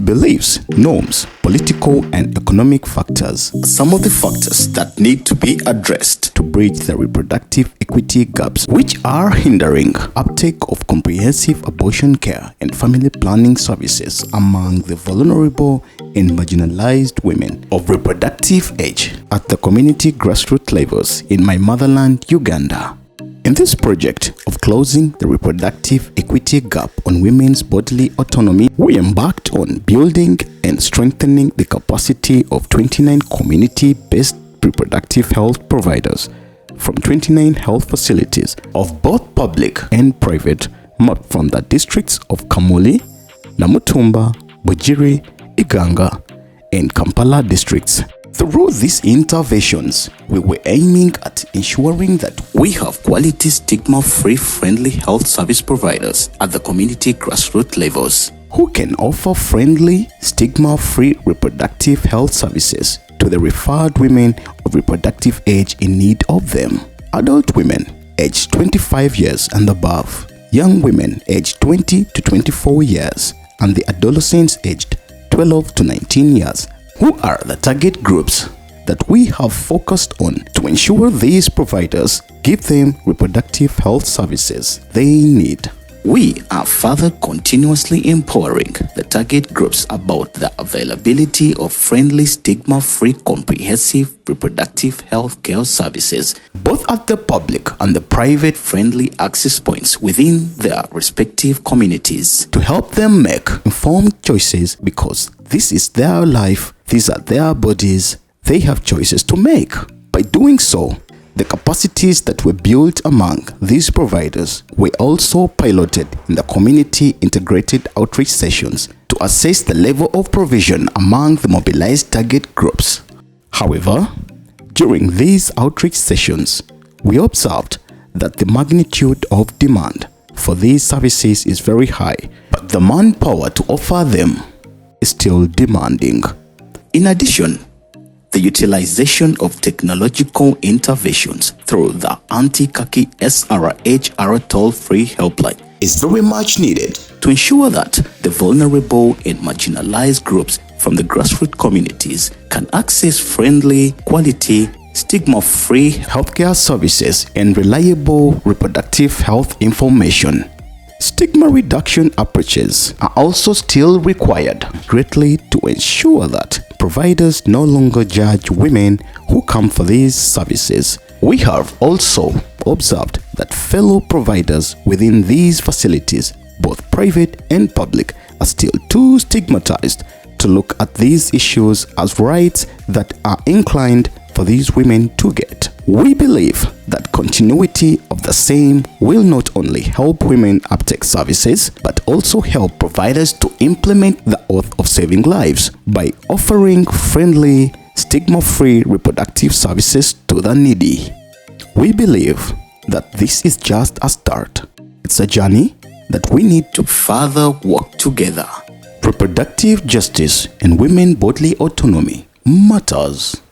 Beliefs, norms, political and economic factors are some of the factors that need to be addressed to bridge the reproductive equity gaps which are hindering uptake of comprehensive abortion care and family planning services among the vulnerable and marginalized women of reproductive age at the community grassroots levels in my motherland, Uganda. In this project of closing the reproductive equity gap on women's bodily autonomy, we embarked on building and strengthening the capacity of 29 community-based reproductive health providers from 29 health facilities of both public and private, mapped from the districts of Kamuli, Namutumba, Bugiri, Iganga, and Kampala districts. Through these interventions, we were aiming at ensuring that we have quality stigma-free friendly health service providers at the community grassroots levels who can offer friendly, stigma-free reproductive health services to the referred women of reproductive age in need of them. Adult women aged 25 years and above, young women aged 20 to 24 years, and the adolescents aged 12 to 19 years, who are the target groups that we have focused on to ensure these providers give them reproductive health services they need. We are further continuously empowering the target groups about the availability of friendly, stigma-free, comprehensive reproductive health care services, both at the public and the private friendly access points within their respective communities, to help them make informed choices, because this is their life, these are their bodies, they have choices to make. By doing so, the capacities that were built among these providers were also piloted in the community integrated outreach sessions to assess the level of provision among the mobilized target groups. However, during these outreach sessions, we observed that the magnitude of demand for these services is very high, but the manpower to offer them is still demanding. In addition, the utilization of technological interventions through the anti-khaki SRHR toll-free helpline is very much needed to ensure that the vulnerable and marginalized groups from the grassroots communities can access friendly, quality, stigma-free healthcare services and reliable reproductive health information. Stigma reduction approaches are also still required greatly to ensure that providers no longer judge women who come for these services. We have also observed that fellow providers within these facilities, both private and public, are still too stigmatized to look at these issues as rights that are inclined for these women to get. We believe that continuity of the same will not only help women uptake services, but also help providers to implement the oath of saving lives by offering friendly, stigma-free reproductive services to the needy. We believe that this is just a start. It's a journey that we need to further work together. Reproductive justice and women bodily autonomy matters.